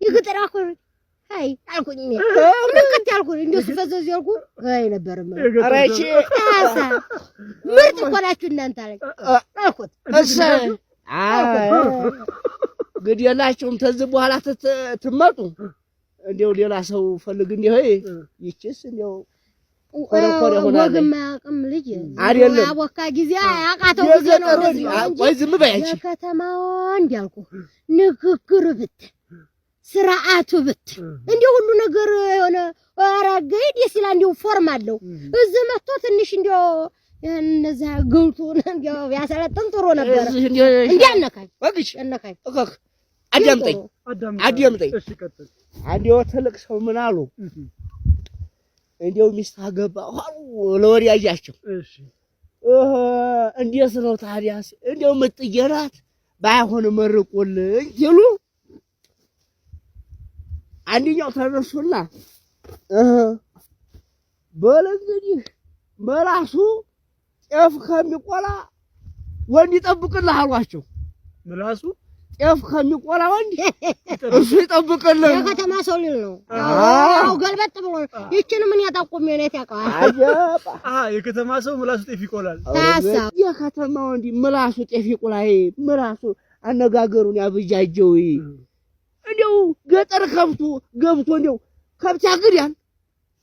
ይገጠራ እኮ አይ አልኩኝ ምንከት ያልኩኝ እንደሱ ፈዘዝ ያልኩ አይ ነበርም አራቺ አሳ ምርጥ እኮ ናችሁ እናንተ አለኝ አልኩት እሰ እንግዲህ የላችሁም ተዝብ በኋላ ትመጡ እንደው ሌላ ሰው ፈልግ እንደው ይችስ እንደው ኮረኮረ ሆነ ወግማ ያቅም ልጅ አይደለም አቦካ ጊዜ ያቃተው ጊዜ ነው ወይ ዝም በያቺ ከተማው እንዲያልኩ ንግግር ብት ስርዓቱ ብት እንዲው ሁሉ ነገር የሆነ አረጋይ ደስ ይላል እንዲው ፎርም አለው እዚህ መጥቶ ትንሽ እንዲው እነዛ ገልቶ እንዲው ያሰለጥን ጥሩ ነበር እንዲያነካኝ ወግሽ እነካኝ እከክ አዳምጠኝ እሺ ቀጥል አንዴው ትልቅ ሰው ምን አሉ እንዴው ሚስት አገባሁ ለወዲያጃቸው እሺ እንዴት ነው ታዲያስ እንዴው ምጥየራት ባይሆን መርቁልኝ ይሉ አንደኛው ተነሱና በል እንግዲህ መላሱ ጤፍ ከሚቆላ ወንድ ይጠብቅልህ አሏቸው ምላሱ ጤፍ ከሚቆላ ወንድ እሱ ይጠብቅልህ የከተማ ሰው ሊል ነው አው ገልበጥ ብሎ ይችን ምን ያጣቆም የኔት ያውቃል አጀባ የከተማ ሰው ምላሱ ጤፍ ይቆላል ታሳ የከተማ ወንድ ምላሱ ጤፍ ይቆላል ምላሱ አነጋገሩን ያብጃጀው እንደው ገጠር ከብቱ ገብቶ እንደው ከብት ያግዳል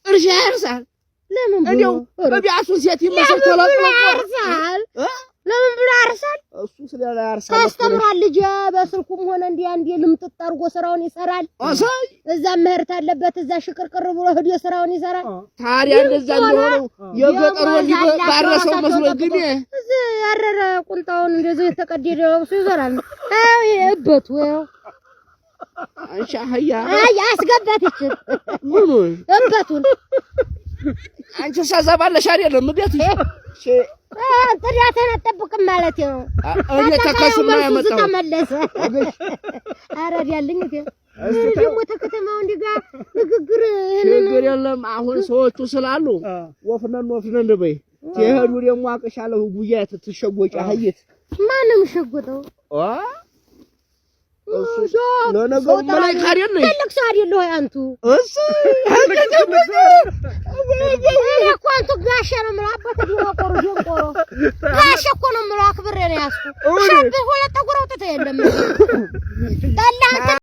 እርሻ ያርሳል ለምን እንደው በቢያሱ ሴት ይመሰከላል ያርሳል ለምን ብሎ ያርሳል እሱ ስለላ ያርሳል ታስተምራል ልጅ በስልኩም ሆነ እንዴ አንዴ ልምጥጥ አድርጎ ስራውን ይሰራል አሳይ እዛ መህርት አለበት እዛ ሽቅርቅር ብሎ ሄዶ ስራውን ይሰራል ታዲያ እንደዛ ነው የገጠር ወንድ ባረሰው መስሎ ግን እዚህ ያረረ ቁንጣውን እንደዚህ የተቀደደ እሱ ይሰራል አይ እበቱ አንቺ አህያ አይ አስገባት ይችል ምኑ እበቱን አንቺ ሳዛባለሽ አይደለም ቤት እሺ ጥሪያተን አጠብቅም ማለት ነው እኔ ተከስም ነው ያመጣው ተመለሰ አረዲያልኝ ደግሞ ተከተማው እንዲጋ ንግግር ችግር የለም አሁን ሰዎቹ ስላሉ ወፍነን በይ ትሄዱ ደግሞ አቀሻለሁ ጉያ ትሸጎጫ ሀይት ማንም ሸጎጠው እሱ ለነገሩ መላእክት አይደለም ትልቅ ሰው አይደለም ወይ አንቱ እሱ እኮ አንቱ ጋሻ ነው የምላበት ዲሞቆሮ ዲሞቆሮ ጋሻ እኮ ነው የምለው አክብሬ ነው ያዝኩ ሸብ ሁለት ተጉራውተተ የለም